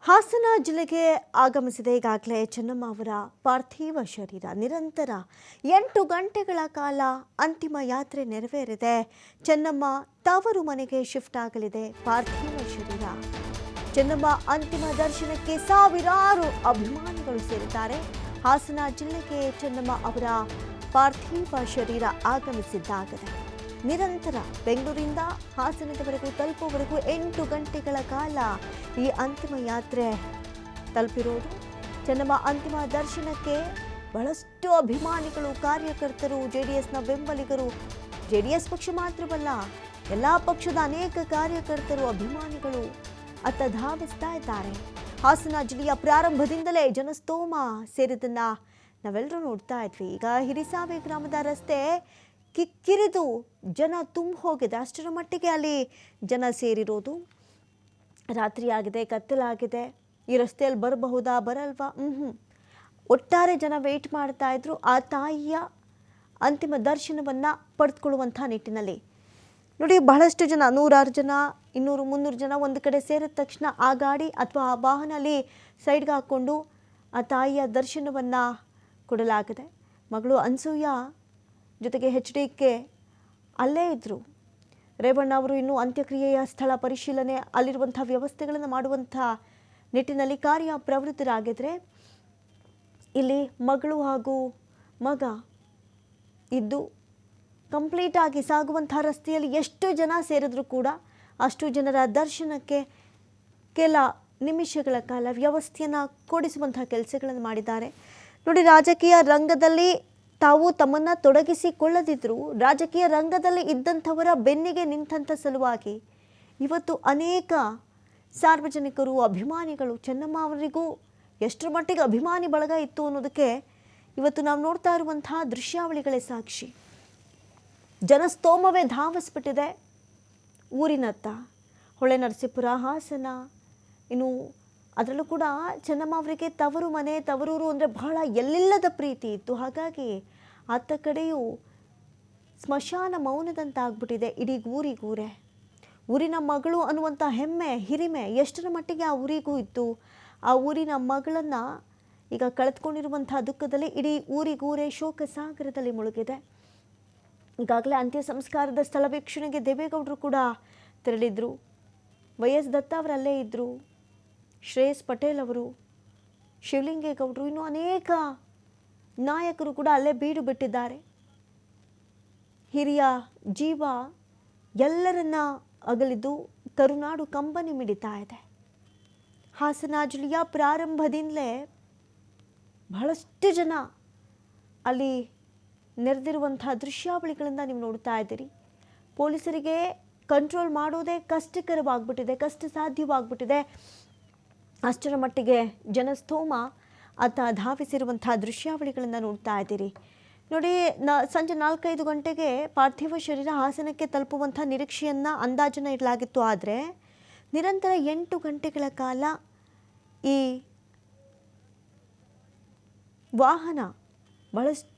ಹಾಸನ ಜಿಲ್ಲೆಗೆ ಆಗಮಿಸಿದೆ ಈಗಾಗಲೇ ಚೆನ್ನಮ್ಮ ಅವರ ಪಾರ್ಥಿವ ಶರೀರ. ನಿರಂತರ 8 ಗಂಟೆಗಳ ಕಾಲ ಅಂತಿಮ ಯಾತ್ರೆ ನೆರವೇರಿದೆ. ಚೆನ್ನಮ್ಮ ತವರು ಮನೆಗೆ ಶಿಫ್ಟ್ ಆಗಲಿದೆ ಪಾರ್ಥಿವ ಶರೀರ. ಚೆನ್ನಮ್ಮ ಅಂತಿಮ ದರ್ಶನಕ್ಕೆ ಸಾವಿರಾರು ಅಭಿಮಾನಿಗಳು ಸೇರಿದ್ದಾರೆ. ಹಾಸನ ಜಿಲ್ಲೆಗೆ ಚೆನ್ನಮ್ಮ ಅವರ ಪಾರ್ಥಿವ ಶರೀರ ಆಗಮಿಸಿದ್ದಾಗಿದೆ. ನಿರಂತರ ಬೆಂಗಳೂರಿಂದ ಹಾಸನದವರೆಗೂ ತಲುಪುವವರೆಗೂ 8 ಗಂಟೆಗಳ ಕಾಲ ಈ ಅಂತಿಮ ಯಾತ್ರೆ ತಲುಪಿರೋದು. ಚೆನ್ನಮ್ಮ ಅಂತಿಮ ದರ್ಶನಕ್ಕೆ ಬಹಳಷ್ಟು ಅಭಿಮಾನಿಗಳು, ಕಾರ್ಯಕರ್ತರು, ಜೆಡಿಎಸ್ನ ಬೆಂಬಲಿಗರು, ಜೆಡಿಎಸ್ ಪಕ್ಷ ಮಾತ್ರವಲ್ಲ ಎಲ್ಲ ಪಕ್ಷದ ಅನೇಕ ಕಾರ್ಯಕರ್ತರು, ಅಭಿಮಾನಿಗಳು ಅತ್ತ ಧಾವಿಸ್ತಾ ಇದ್ದಾರೆ. ಹಾಸನ ಜಿಲ್ಲೆಯ ಪ್ರಾರಂಭದಿಂದಲೇ ಜನಸ್ತೋಮ ಸೇರಿದ್ದನ್ನ ನಾವೆಲ್ಲರೂ ನೋಡ್ತಾ ಇದ್ವಿ. ಈಗ ಹಿರಿಸಾವೆ ಗ್ರಾಮದ ರಸ್ತೆ ಕಿಕ್ಕಿರಿದು ಜನ ತುಂಬ ಹೋಗಿದೆ. ಅಷ್ಟರ ಮಟ್ಟಿಗೆ ಅಲ್ಲಿ ಜನ ಸೇರಿರೋದು. ರಾತ್ರಿ ಆಗಿದೆ, ಕತ್ತಲಾಗಿದೆ. ಈ ರಸ್ತೆಯಲ್ಲಿ ಬರಬಹುದಾ, ಬರಲ್ವಾ, ಒಟ್ಟಾರೆ ಜನ ವೆಯ್ಟ್ ಮಾಡ್ತಾ ಇದ್ರು ಆ ತಾಯಿಯ ಅಂತಿಮ ದರ್ಶನವನ್ನು ಪಡೆದುಕೊಳ್ಳುವಂಥ ನಿಟ್ಟಿನಲ್ಲಿ. ನೋಡಿ, ಬಹಳಷ್ಟು ಜನ, 100 ಜನ, 200-300 ಜನ ಒಂದು ಕಡೆ ಸೇರಿದ ತಕ್ಷಣ ಆ ಗಾಡಿ ಅಥವಾ ಆ ವಾಹನಲ್ಲಿ ಸೈಡ್ಗೆ ಹಾಕ್ಕೊಂಡು ಆ ತಾಯಿಯ ದರ್ಶನವನ್ನು ಕೊಡಲಾಗಿದೆ. ಮಗಳು ಅನ್ಸೂಯ ಜೊತೆಗೆ HDK ಅಲ್ಲೇ ಇದ್ದರು. ರೇವಣ್ಣ ಅವರು ಇನ್ನೂ ಅಂತ್ಯಕ್ರಿಯೆಯ ಸ್ಥಳ ಪರಿಶೀಲನೆ, ಅಲ್ಲಿರುವಂಥ ವ್ಯವಸ್ಥೆಗಳನ್ನು ಮಾಡುವಂಥ ನಿಟ್ಟಿನಲ್ಲಿ ಕಾರ್ಯಪ್ರವೃತ್ತರಾಗಿದ್ದರೆ, ಇಲ್ಲಿ ಮಗಳು ಹಾಗೂ ಮಗ ಇದ್ದು ಕಂಪ್ಲೀಟಾಗಿ ಸಾಗುವಂಥ ರಸ್ತೆಯಲ್ಲಿ ಎಷ್ಟು ಜನ ಸೇರಿದ್ರು ಕೂಡ ಅಷ್ಟು ಜನರ ದರ್ಶನಕ್ಕೆ ಕೆಲ ನಿಮಿಷಗಳ ಕಾಲ ವ್ಯವಸ್ಥೆಯನ್ನು ಕೊಡಿಸುವಂಥ ಕೆಲಸಗಳನ್ನು ಮಾಡಿದ್ದಾರೆ. ನೋಡಿ, ರಾಜಕೀಯ ರಂಗದಲ್ಲಿ ತಾವು ತಮ್ಮನ್ನು ತೊಡಗಿಸಿಕೊಳ್ಳದಿದ್ದರೂ ರಾಜಕೀಯ ರಂಗದಲ್ಲಿ ಇದ್ದಂಥವರ ಬೆನ್ನಿಗೆ ನಿಂತಹ ಸಲುವಾಗಿ ಇವತ್ತು ಅನೇಕ ಸಾರ್ವಜನಿಕರು, ಅಭಿಮಾನಿಗಳು, ಚೆನ್ನಮ್ಮ ಅವರಿಗೂ ಎಷ್ಟರ ಮಟ್ಟಿಗೆ ಅಭಿಮಾನಿ ಬಳಗ ಇತ್ತು ಅನ್ನೋದಕ್ಕೆ ಇವತ್ತು ನಾವು ನೋಡ್ತಾ ಇರುವಂತಹ ದೃಶ್ಯಾವಳಿಗಳೇ ಸಾಕ್ಷಿ. ಜನಸ್ತೋಮವೇ ಧಾವಿಸ್ಬಿಟ್ಟಿದೆ ಊರಿನತ್ತ. ಹೊಳೆನರಸೀಪುರ, ಹಾಸನ, ಇನ್ನು ಅದರಲ್ಲೂ ಕೂಡ ಚೆನ್ನಮ್ಮ ಅವರಿಗೆ ತವರು ಮನೆ, ತವರೂರು ಅಂದರೆ ಬಹಳ ಎಲ್ಲಿಲ್ಲದ ಪ್ರೀತಿ ಇತ್ತು. ಹಾಗಾಗಿ ಅತ್ತ ಕಡೆಯೂ ಸ್ಮಶಾನ ಮೌನದಂತಾಗ್ಬಿಟ್ಟಿದೆ ಇಡೀ ಊರಿಗೂರೇ. ಊರಿನ ಮಗಳು ಅನ್ನುವಂಥ ಹೆಮ್ಮೆ, ಹಿರಿಮೆ ಎಷ್ಟರ ಮಟ್ಟಿಗೆ ಆ ಊರಿಗೂ ಇತ್ತು. ಆ ಊರಿನ ಮಗಳನ್ನು ಈಗ ಕಳೆದುಕೊಂಡಿರುವಂಥ ದುಃಖದಲ್ಲಿ ಇಡೀ ಊರಿಗೂರೇ ಶೋಕ ಸಾಗರದಲ್ಲಿ ಮುಳುಗಿದೆ. ಈಗಾಗಲೇ ಅಂತ್ಯ ಸಂಸ್ಕಾರದ ಸ್ಥಳ ವೀಕ್ಷಣೆಗೆ ದೇವೇಗೌಡರು ಕೂಡ ತೆರಳಿದ್ರು. YS ದತ್ತ ಅವರಲ್ಲೇ ಇದ್ದರು. ಶ್ರೇಯಸ್ ಪಟೇಲ್ ಅವರು, ಶಿವಲಿಂಗೇಗೌಡರು, ಇನ್ನೂ ಅನೇಕ ನಾಯಕರು ಕೂಡ ಅಲ್ಲೇ ಬೀಡು ಬಿಟ್ಟಿದ್ದಾರೆ. ಹಿರಿಯ ಜೀವ ಎಲ್ಲರನ್ನ ಅಗಲಿದ್ದು ಕರುನಾಡು ಕಂಬನಿ ಮಿಡಿತಾ ಇದೆ. ಹಾಸನ ಜಿಲ್ಲೆಯ ಪ್ರಾರಂಭದಿಂದಲೇ ಬಹಳಷ್ಟು ಜನ ಅಲ್ಲಿ ನೆರೆದಿರುವಂಥ ದೃಶ್ಯಾವಳಿಗಳಿಂದ ನೀವು ನೋಡ್ತಾ ಇದ್ದೀರಿ. ಪೊಲೀಸರಿಗೆ ಕಂಟ್ರೋಲ್ ಮಾಡೋದೇ ಕಷ್ಟಕರವಾಗ್ಬಿಟ್ಟಿದೆ, ಕಷ್ಟ ಸಾಧ್ಯವಾಗ್ಬಿಟ್ಟಿದೆ. ಅಷ್ಟರ ಮಟ್ಟಿಗೆ ಜನಸ್ತೋಮ ಅತ್ತ ಧಾವಿಸಿರುವಂಥ ದೃಶ್ಯಾವಳಿಗಳನ್ನು ನೋಡ್ತಾ ಇದ್ದೀರಿ. ನೋಡಿ, ಸಂಜೆ 4-5 ಗಂಟೆಗೆ ಪಾರ್ಥಿವ ಶರೀರ ಹಾಸನಕ್ಕೆ ತಲುಪುವಂಥ ನಿರೀಕ್ಷೆಯನ್ನು, ಅಂದಾಜನ್ನು ಇಡಲಾಗಿತ್ತು. ಆದರೆ ನಿರಂತರ 8 ಗಂಟೆಗಳ ಕಾಲ ಈ ವಾಹನ ಬಹಳಷ್ಟು